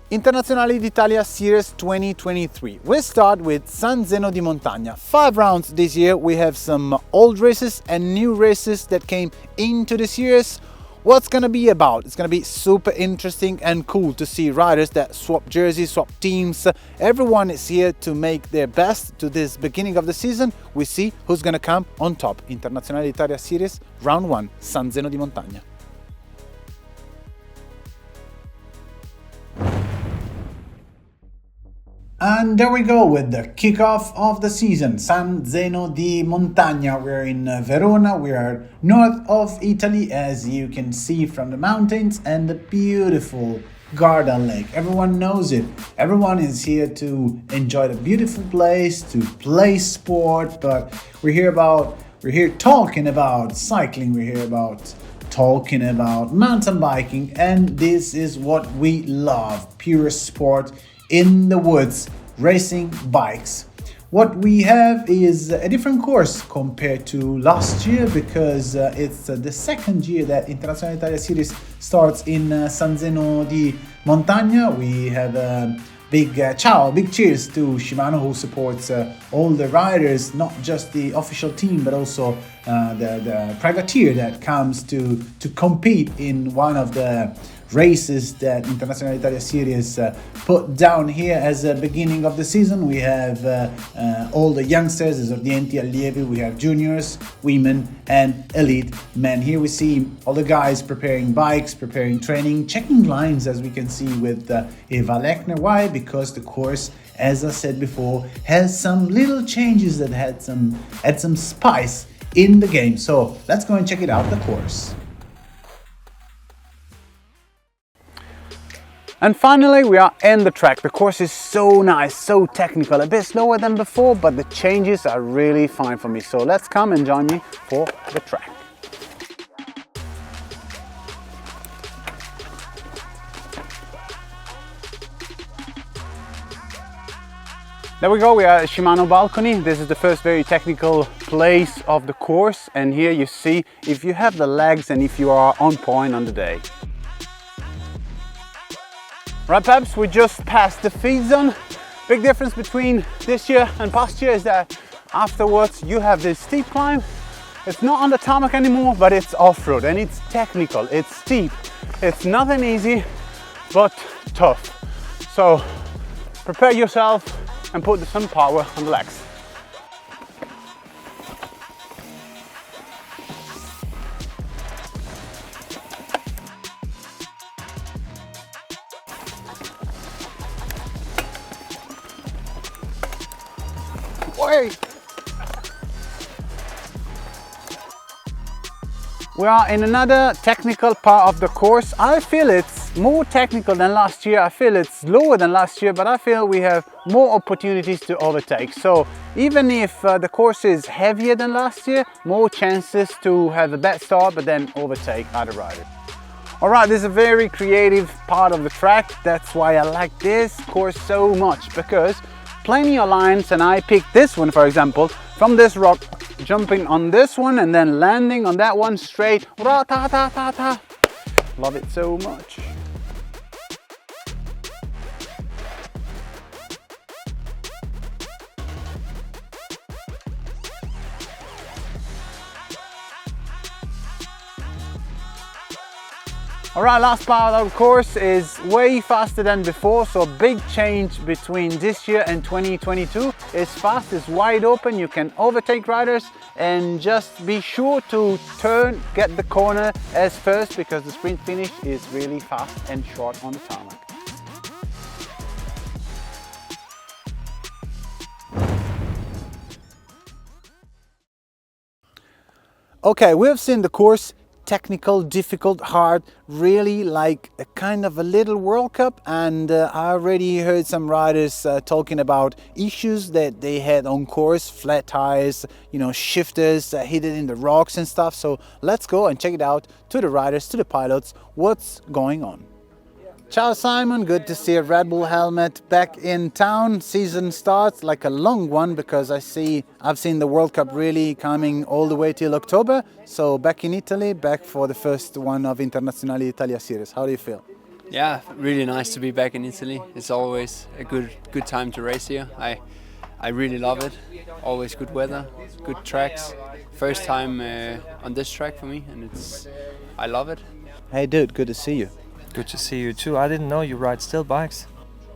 Internazionali d'Italia Series 2023. We start with San Zeno di Montagna. 5 rounds this year. We have some old races and new races that came into the series. What's gonna be about? It's gonna be super interesting and cool to see riders that swap jerseys, swap teams. Everyone is here to make their best to this beginning of the season. We see who's gonna come on top. Internazionali d'Italia Series Round 1, San Zeno di Montagna. And there we go with the kickoff of the season, San Zeno di Montagna. We're in Verona, we are north of Italy, as you can see from the mountains and the beautiful Garda lake. Everyone knows it. Everyone is here to enjoy the beautiful place, to play sport, but we're here talking about cycling, we're here about talking about mountain biking, and this is what we love, pure sport in the woods, racing bikes. What we have is a different course compared to last year, because it's the second year that Internazionali d'Italia Series starts in San Zeno di Montagna. We have a big cheers to Shimano, who supports all the riders, not just the official team, but also the privateer that comes to compete in one of the races that Internazionali d'Italia Series put down here as a beginning of the season. We have all the youngsters, esordienti, allievi, we have juniors, women and elite men. Here we see all the guys preparing bikes, preparing training, checking lines, as we can see with Eva Lechner. Why? Because the course, as I said before, has some little changes that add some spice in the game. So let's go and check it out, the course. And finally, we are in the track. The course is so nice, so technical, a bit slower than before, but the changes are really fine for me. So let's come and join me for the track. There we go, we are at Shimano balcony. This is the first very technical place of the course, and here you see if you have the legs and if you are on point on the day. Right, Peps, we just passed the feed zone. Big difference between this year and past year is that afterwards you have this steep climb. It's not on the tarmac anymore, but it's off-road and it's technical, it's steep. It's nothing easy, but tough. So prepare yourself and put some power on the legs. We are in another technical part of the course. I feel it's more technical than last year. I feel it's lower than last year, but I feel we have more opportunities to overtake. So even if the course is heavier than last year, more chances to have a bad start, but then overtake other riders. All right, this is a very creative part of the track. That's why I like this course so much, because plenty of lines, and I picked this one, for example, from this rock, jumping on this one and then landing on that one straight. Ra-ta-ta-ta-ta. Love it so much. Alright, last part of the course is way faster than before, so a big change between this year and 2022. It's fast, it's wide open, you can overtake riders, and just be sure to turn, get the corner as first, because the sprint finish is really fast and short on the tarmac. Okay, we have seen the course technical, difficult, hard, really like a kind of a little World Cup. And I already heard some riders talking about issues that they had on course, flat tires, you know, shifters hidden in the rocks and stuff. So let's go and check it out to the riders, to the pilots, what's going on. Ciao Simon, good to see a Red Bull helmet back in town. Season starts like a long one because I've seen the World Cup really coming all the way till October. So back in Italy, back for the first one of Internazionali Italia series. How do you feel? Yeah, really nice to be back in Italy. It's always a good time to race here. I really love it. Always good weather, good tracks. First time on this track for me, and I love it. Hey dude, good to see you. Good to see you too. I didn't know you ride still bikes.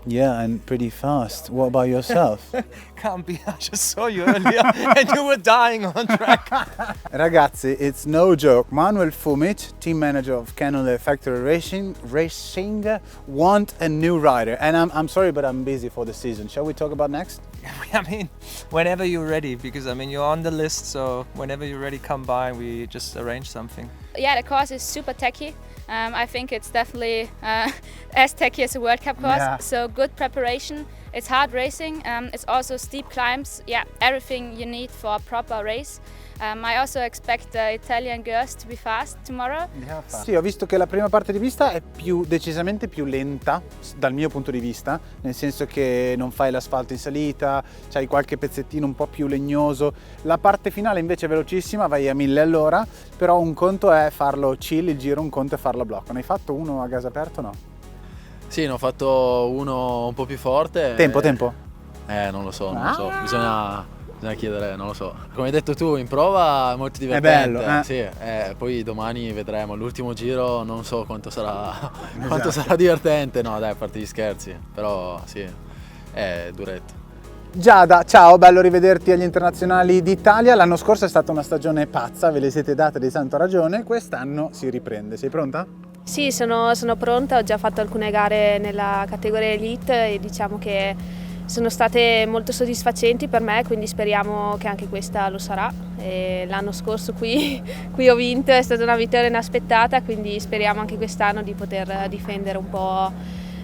Yeah, and pretty fast. What about yourself? Can't be, I just saw you earlier and you were dying on track. Ragazzi, it's no joke. Manuel Fumic, team manager of Cannondale Factory Racing, want a new rider. And I'm sorry, but I'm busy for the season. Shall we talk about next? I mean, whenever you're ready, because I mean, you're on the list, so whenever you're ready, come by and we just arrange something. Yeah, the course is super techy. I think it's definitely as techy as a World Cup course, Yeah. So good preparation. It's hard racing, it's also steep climbs, yeah, everything you need for a proper race. I also expect the Italian girls to be fast tomorrow. Sì, ho visto che la prima parte di pista è decisamente più lenta dal mio punto di vista, nel senso che non fai l'asfalto in salita, c'hai qualche pezzettino un po' più legnoso. La parte finale invece è velocissima, vai a 1000 all'ora, però un conto è farlo chill il giro, un conto è farlo a blocco. Ne hai fatto uno a gas aperto o no? Sì, ne ho fatto uno un po' più forte. Tempo? Non lo so. Bisogna chiedere, non lo so. Come hai detto tu, in prova è molto divertente. È bello, Sì, poi domani vedremo. L'ultimo giro non so quanto sarà, quanto sarà divertente. No, dai, a parte gli scherzi. Però sì, è duretto. Giada, ciao, bello rivederti agli Internazionali d'Italia. L'anno scorso è stata una stagione pazza, ve le siete date di santo ragione. Quest'anno si riprende. Sei pronta? Sì, sono pronta, ho già fatto alcune gare nella categoria Elite e diciamo che sono state molto soddisfacenti per me, quindi speriamo che anche questa lo sarà. E l'anno scorso qui ho vinto, è stata una vittoria inaspettata, quindi speriamo anche quest'anno di poter difendere un po'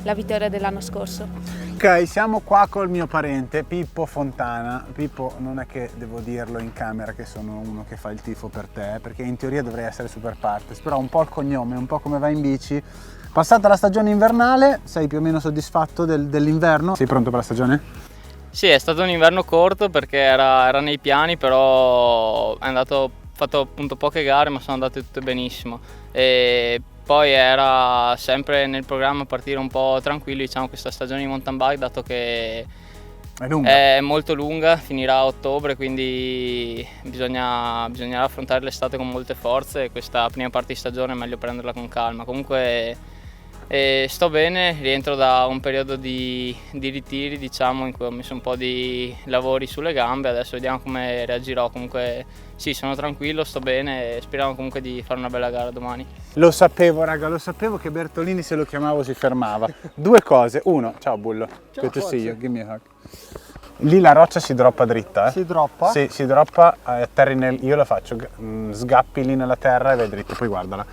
la vittoria dell'anno scorso. Ok, siamo qua col mio parente Pippo Fontana. Pippo, non è che devo dirlo in camera che sono uno che fa il tifo per te, perché in teoria dovrei essere super partes, però un po' il cognome, un po' come vai in bici. Passata la stagione invernale, sei più o meno soddisfatto dell'inverno? Sei pronto per la stagione? Sì, è stato un inverno corto perché era nei piani, però ho fatto appunto poche gare, ma sono andate tutte benissimo. E poi era sempre nel programma partire un po' tranquillo, diciamo, questa stagione di mountain bike, dato che è molto lunga, finirà a ottobre, quindi bisognerà affrontare l'estate con molte forze e questa prima parte di stagione è meglio prenderla con calma. Comunque sto bene, rientro da un periodo di ritiri, diciamo, in cui ho messo un po' di lavori sulle gambe, adesso vediamo come reagirò. Comunque sì, sono tranquillo, sto bene e speriamo comunque di fare una bella gara domani. Lo sapevo raga, lo sapevo che Bertolini se lo chiamavo si fermava. Due cose, uno, ciao Bullo, good to see you, give me a hug. Lì la roccia si droppa dritta, Si droppa? Sì, si droppa, atterri io la faccio, sgappi lì nella terra e vai dritto, poi guardala.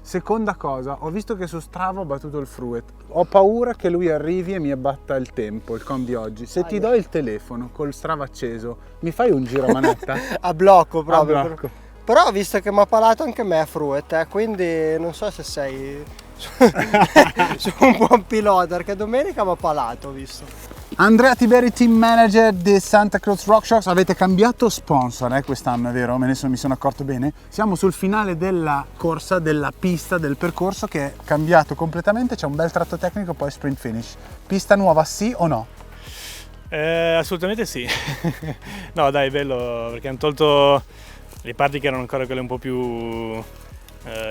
Seconda cosa, ho visto che su Strava ho battuto il Fruet. Ho paura che lui arrivi e mi abbatta il tempo, il com di oggi. Se ti do il telefono col Strava acceso, mi fai un giro a manetta? A blocco proprio. A blocco. Però ho visto che mi ha palato anche me Fruet, quindi non so se sei su un buon pilota, perché domenica mi ha palato, ho visto. Andrea Tiberi, team manager di Santa Cruz Rock Shocks. Avete cambiato sponsor quest'anno, è vero? Mi sono accorto bene. Siamo sul finale della corsa, della pista, del percorso che è cambiato completamente. C'è un bel tratto tecnico, poi sprint finish. Pista nuova sì o no? Assolutamente sì. No dai, è bello perché hanno tolto le parti che erano ancora quelle un po' più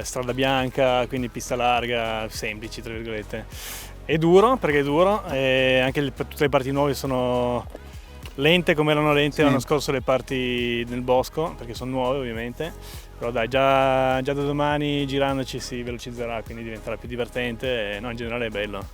strada bianca, quindi pista larga, semplici tra virgolette. È duro perché è duro e anche tutte le parti nuove sono lente come erano lente l'anno scorso le parti nel bosco, perché sono nuove ovviamente, però dai, già da domani girandoci si velocizzerà, quindi diventerà più divertente e no, in generale è bello.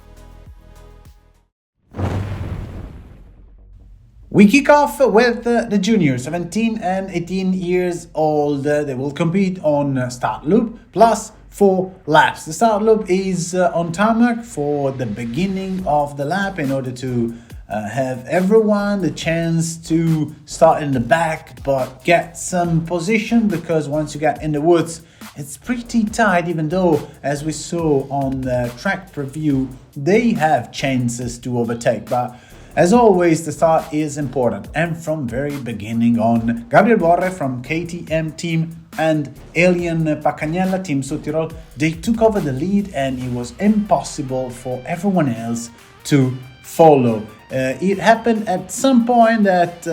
We kick off with the juniors, 17 and 18 years old. They will compete on start loop plus 4 laps. The start loop is on tarmac for the beginning of the lap in order to have everyone the chance to start in the back but get some position, because once you get in the woods it's pretty tight, even though, as we saw on the track preview, they have chances to overtake. But as always, the start is important, and from very beginning on, Gabriel Borre from KTM team and Alien Pacagnella team Südtirol, they took over the lead and it was impossible for everyone else to follow. It happened at some point that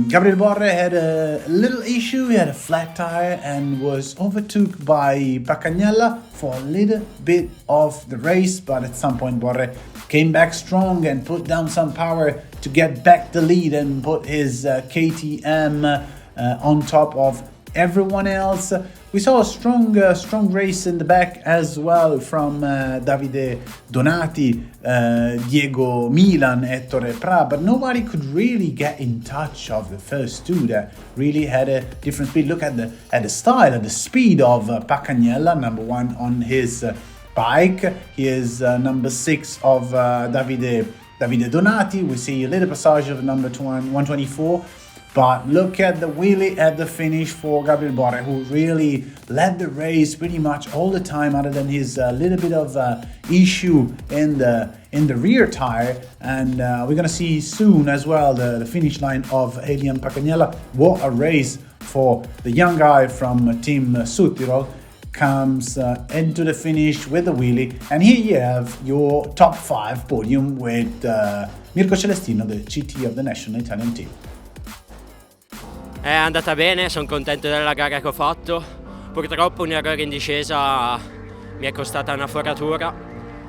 Gabriel Borre had a little issue. He had a flat tire and was overtook by Pacagnella for a little bit of the race, but at some point Borre came back strong and put down some power to get back the lead and put his KTM on top of everyone else. We saw a strong race in the back as well from Davide Donati, Diego Milan, Ettore Pra, but nobody could really get in touch of the first two that really had a different speed. Look at the style and the speed of Pacagnella, number 1 on his bike. He is number 6 of Davide Donati. We see a little passage of number 124. But look at the wheelie at the finish for Gabriel Borre, who really led the race pretty much all the time, other than his little bit of issue in the rear tire. And we're going to see soon as well the finish line of Alien Pacagnella. What a race for the young guy from Team Südtirol. Comes into the finish with the wheelie, and here you have your top 5 podium with Mirko Celestino, the GT of the national Italian team. È andata bene, sono contento della gara che ho fatto. Purtroppo un errore in discesa mi è costata una foratura.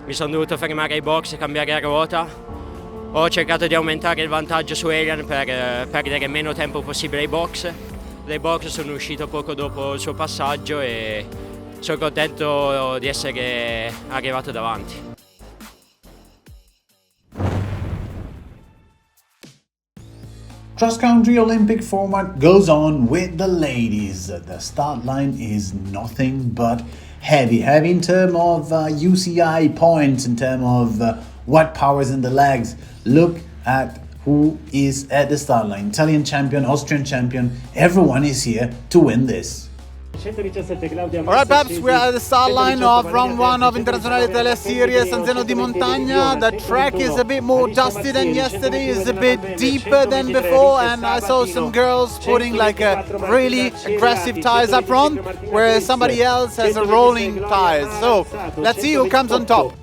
Mi sono dovuto fermare ai box e cambiare ruota. Ho cercato di aumentare il vantaggio su Alien per perdere meno tempo possibile ai box. Dai box sono uscito poco dopo il suo passaggio e sono contento di essere arrivato davanti. Cross-country Olympic format goes on with the ladies. The start line is nothing but heavy in terms of UCI points, in terms of watt powers in the legs. Look at who is at the start line. Italian champion, Austrian champion, everyone is here to win this. Alright, Babs, we are at the start line of round 1 of Internazionali Italia Series San Zeno di Montagna. The track is a bit more dusty than yesterday, is a bit deeper than before, and I saw some girls putting like a really aggressive tires up front, whereas somebody else has a rolling tires. So let's see who comes on top.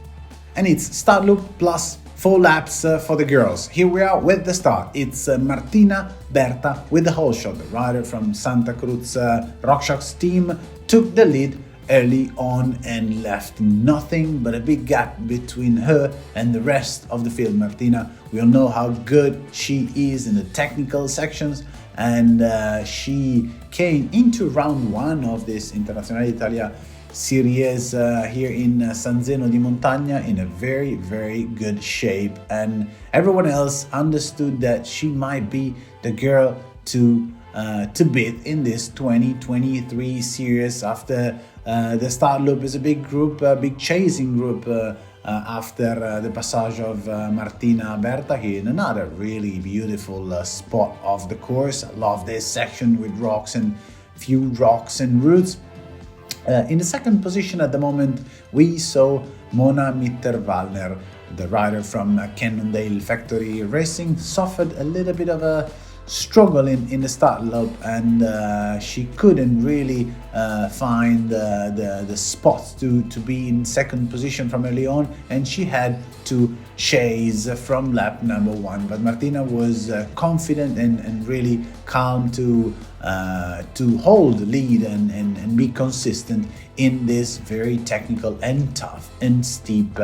And it's start loop plus 4 laps for the girls. Here we are with the start. It's Martina Berta with the whole shot. The rider from Santa Cruz RockShox team took the lead early on and left nothing but a big gap between her and the rest of the field. Martina, we all know how good she is in the technical sections, and she came into round 1 of this Internazionali Italia Series here in San Zeno di Montagna in a very, very good shape, and everyone else understood that she might be the girl to beat in this 2023 series. After the start loop is a big group, a big chasing group after the passage of Martina Berta here in another really beautiful spot of the course. I love this section with rocks and few rocks and roots. In the second position at the moment, we saw Mona Mitterwallner, the rider from Cannondale Factory Racing, suffered a little bit of a struggle in the start loop, and she couldn't really find the spots to be in second position from early on, and she had to chase from lap number 1. But Martina was confident and really calm to hold the lead and be consistent in this very technical and tough and steep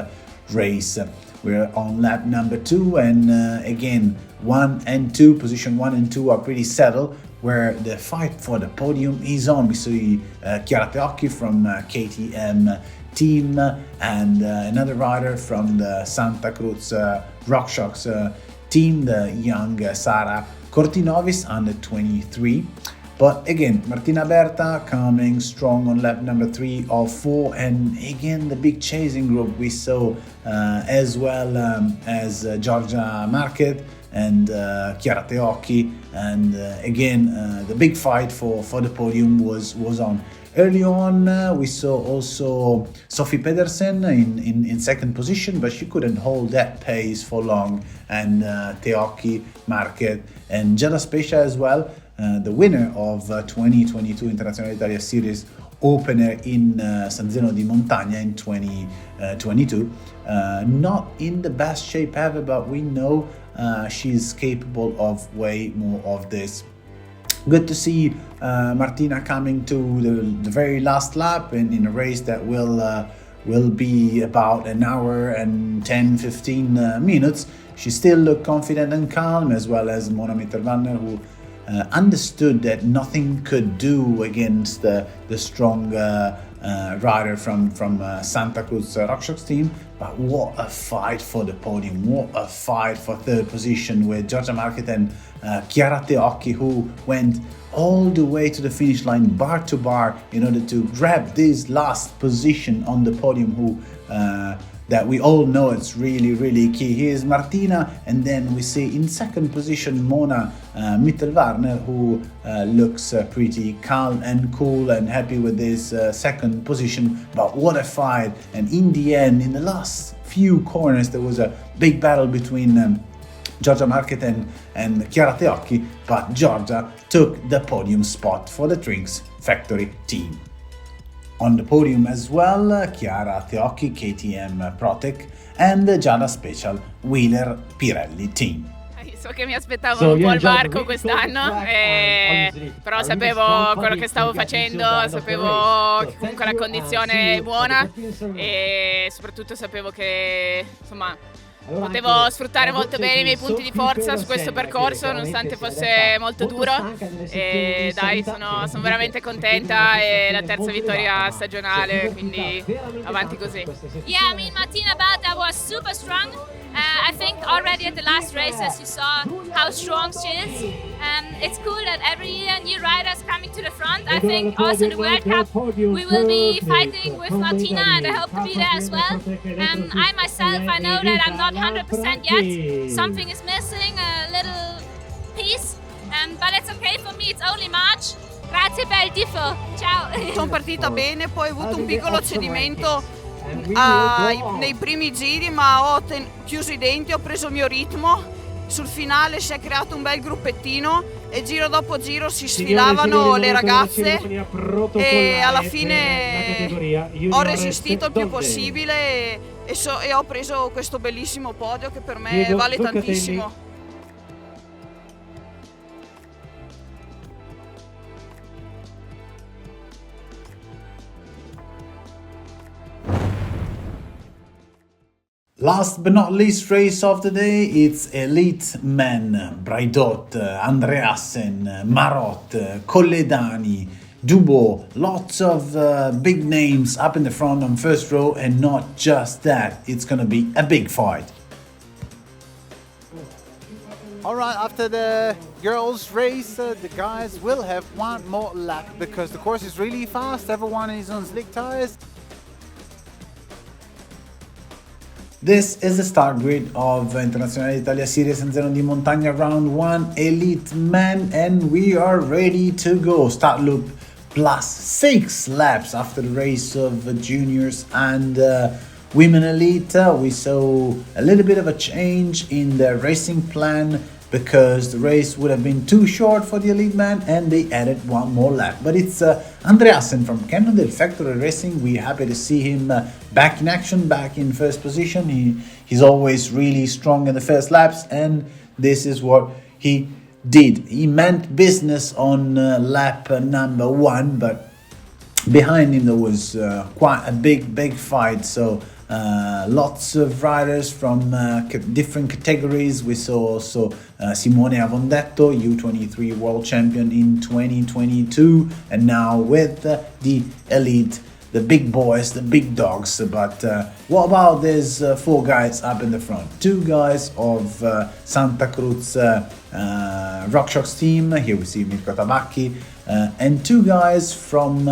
race. We're on lap number 2, and again, 1 and 2, position 1 and 2 are pretty settled, where the fight for the podium is on. We see Chiara Teocchi from KTM team and another rider from the Santa Cruz RockShox team, the young Sara Cortinovis, under 23. But again, Martina Berta coming strong on lap number 3 of 4, and again the big chasing group we saw as well as Giorgia Marquez and Chiara Teocchi, and again the big fight for the podium was on. Early on we saw also Sophie Pedersen in second position, but she couldn't hold that pace for long, and Teocchi, Marquez and Giada Spezia as well. The winner of 2022 Internazionali Italia Series opener in San Zeno di Montagna in 2022. Not in the best shape ever, but we know she's capable of way more of this. Good to see Martina coming to the very last lap in a race that will be about an hour and 10-15 minutes. She still looked confident and calm, as well as Mona Mitterwanner, who understood that nothing could do against the strong rider from Santa Cruz RockShox team. But what a fight for the podium, what a fight for third position with Giorgia Marquez and Chiara Teocchi, who went all the way to the finish line bar to bar in order to grab this last position on the podium, who that we all know it's really key. Here's Martina, and then we see in second position Mona Mitterwarner, who looks pretty calm and cool and happy with this second position. But what a fight! And in the end, in the last few corners, there was a big battle between Giorgia Marquez and Chiara Teocchi, but Giorgia took the podium spot for the Trinks Factory team. On the podium as well, Chiara Teocchi, KTM Protec, and Giada Special Wheeler Pirelli team. So che mi aspettavo un po' il varco quest'anno, però sapevo quello che stavo facendo, sapevo che comunque la condizione è buona e soprattutto sapevo che insomma potevo sfruttare molto bene i miei punti di forza su questo percorso, nonostante fosse molto duro. E dai, sono veramente contenta, e la terza vittoria stagionale, quindi avanti così. Yeah, I mean, Martina Baldo was super strong. I think already at the last races you saw how strong she is. It's cool that every year new riders coming to the front. I think also in the World Cup we will be fighting with Martina, and I hope to be there as well. I myself, I know that I'm not 100% yet. Something is missing, a little piece, but it's okay for me, it's only March. Grazie per il tifo, ciao! Sono partita bene, poi ho avuto un piccolo cedimento nei primi giri, ma ho chiuso i denti, ho preso il mio ritmo. Sul finale si è creato un bel gruppettino e giro dopo giro si sfilavano le ragazze, e alla fine ho resistito il più possibile e ho preso questo bellissimo podio che per me vale tantissimo. Last but not least race of the day, it's elite men, Braidot, Andreasen, Marot, Colledani, Dubo, lots of big names up in the front on first row, and not just that, it's gonna be a big fight. Alright, after the girls race, the guys will have one more lap because the course is really fast, everyone is on slick tires. This is the start grid of Internazionali Italia Series San Zeno di Montagna Round 1 Elite Men, and we are ready to go. Start loop plus 6 laps after the race of juniors and women elite. We saw a little bit of a change in the racing plan because the race would have been too short for the elite man, and they added one more lap. But it's Andreasen from Cannondale Factory Racing. We're happy to see him back in action, back in first position. He's always really strong in the first laps, and this is what he did. He meant business on lap number 1, but behind him there was quite a big fight. So lots of riders from different categories. We saw also Simone Avondetto, U23 world champion in 2022, and now with the elite the big boys, the big dogs. But what about these 4 guys up in the front? 2 guys of Santa Cruz RockShox team. Here we see Mirko Tabacchi, and 2 guys from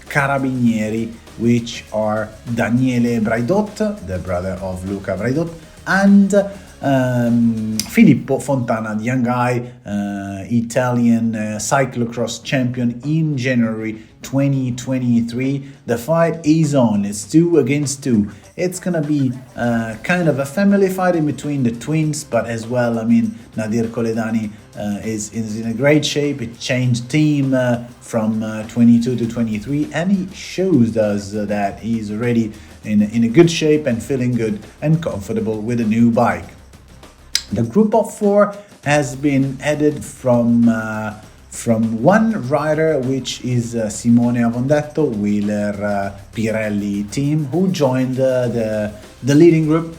Carabinieri, which are Daniele Braidot, the brother of Luca Braidot, and Filippo Fontana, the young guy, Italian cyclocross champion in January 2023. The fight is on. It's 2 against 2. It's gonna be kind of a family fight in between the twins, but as well, I mean, Nadir Koledani is in a great shape. He changed team from 22 to 23, and he shows us that he's already in a good shape and feeling good and comfortable with a new bike. The group of 4 has been headed from one rider, which is Simone Avondetto, Wheeler Pirelli team, who joined the leading group.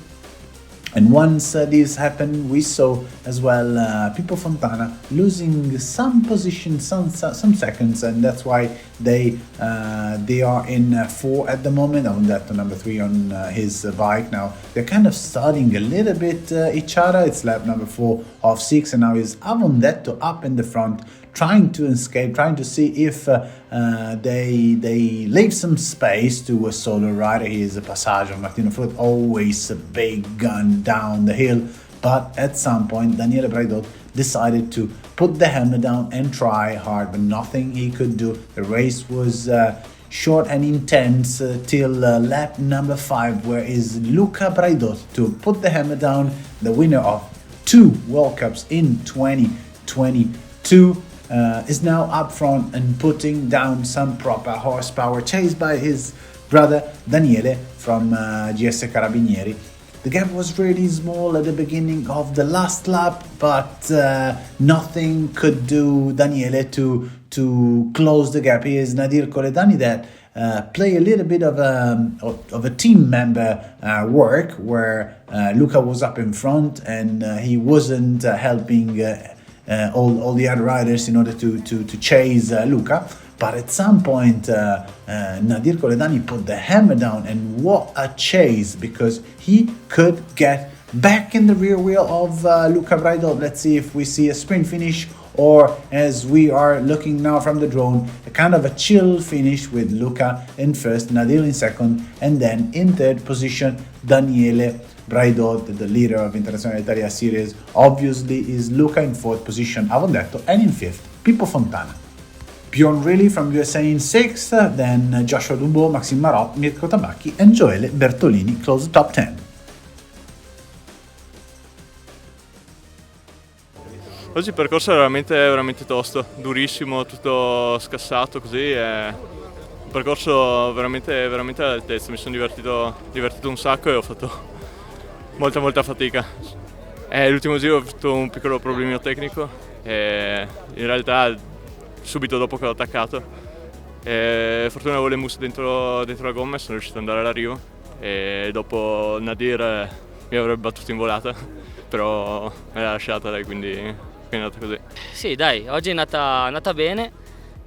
And once this happened, we saw as well Pippo Fontana losing some position, some seconds, and that's why they are in 4 at the moment. Avondetto number 3 on his bike. Now they're kind of studying a little bit each other. It's lap number 4 of 6, and now is Avondetto up in the front, trying to escape, trying to see if they leave some space to a solo rider. He is a Passage of Martino Fruit, always a big gun down the hill. But at some point, Daniele Braidot decided to put the hammer down and try hard, but nothing he could do. The race was short and intense till lap number 5, where is Luca Braidot to put the hammer down, the winner of 2 World Cups in 2022. Is now up front and putting down some proper horsepower, chased by his brother Daniele from GS Carabinieri. The gap was really small at the beginning of the last lap, but nothing could do Daniele to close the gap. Here is Nadir Koledani that play a little bit of a team member work, where Luca was up in front and he wasn't helping all the other riders in order to chase Luca. But at some point Nadir Koledani put the hammer down, and what a chase, because he could get back in the rear wheel of Luca Braidot. Let's see if we see a sprint finish, or as we are looking now from the drone, a kind of a chill finish with Luca in first, Nadir in second, and then in third position Daniele Braidot, the leader of Internazionali Italia series. Obviously is Luca in 4th position, Avondetto, and in 5th Pippo Fontana. Bjorn Riley from USA in 6th, then Joshua Dumbo, Maxime Marot, Mirko Tabacchi and Joele Bertolini close the top 10. Oggi il percorso è veramente tosto, durissimo, tutto scassato così, è un percorso veramente all'altezza. Mi sono divertito un sacco e ho fatto molta fatica. L'ultimo giro ho avuto un piccolo problemino tecnico e in realtà subito dopo che ho attaccato, fortuna avevo le mousse dentro la gomma e sono riuscito ad andare all'arrivo, e dopo Nadir mi avrebbe battuto in volata, però me l'ha lasciata lei, quindi è andata così. Sì dai, oggi è andata bene.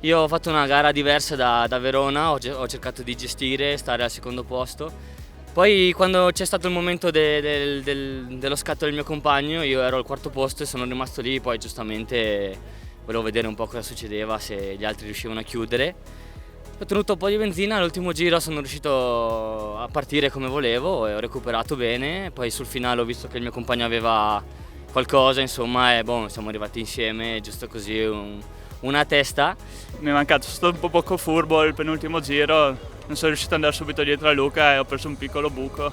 Io ho fatto una gara diversa da Verona, ho cercato di gestire, stare al secondo posto. Poi quando c'è stato il momento dello scatto del mio compagno, io ero al 4º posto e sono rimasto lì. Poi giustamente volevo vedere un po' cosa succedeva, se gli altri riuscivano a chiudere. Ho tenuto un po' di benzina, all'ultimo giro sono riuscito a partire come volevo e ho recuperato bene. Poi sul finale ho visto che il mio compagno aveva qualcosa, insomma, e siamo arrivati insieme, giusto così, una testa. Mi è mancato, sono stato un po' poco furbo il penultimo giro, non sono riuscito ad andare subito dietro a Luca e ho preso un piccolo buco,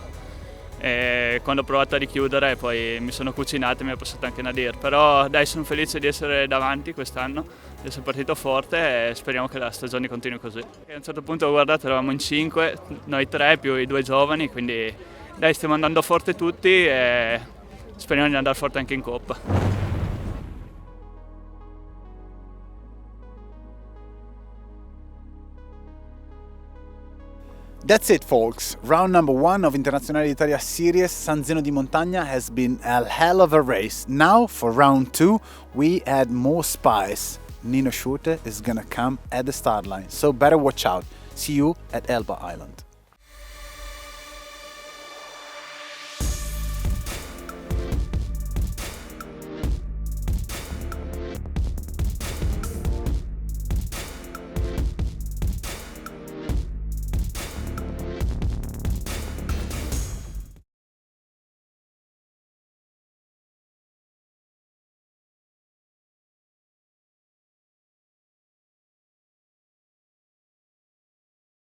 e quando ho provato a richiudere poi mi sono cucinato e mi è passato anche Nadir. Però dai, sono felice di essere davanti quest'anno, di essere partito forte, e speriamo che la stagione continui così. E a un certo punto ho guardato, eravamo in 5, noi 3 più i 2 giovani, quindi dai, stiamo andando forte tutti e speriamo di andare forte anche in Coppa. That's it, folks. Round number 1 of Internazionali Italia Series San Zeno di Montagna has been a hell of a race. Now, for round 2, we add more spice. Nino Schurter is gonna come at the start line, so better watch out. See you at Elba Island.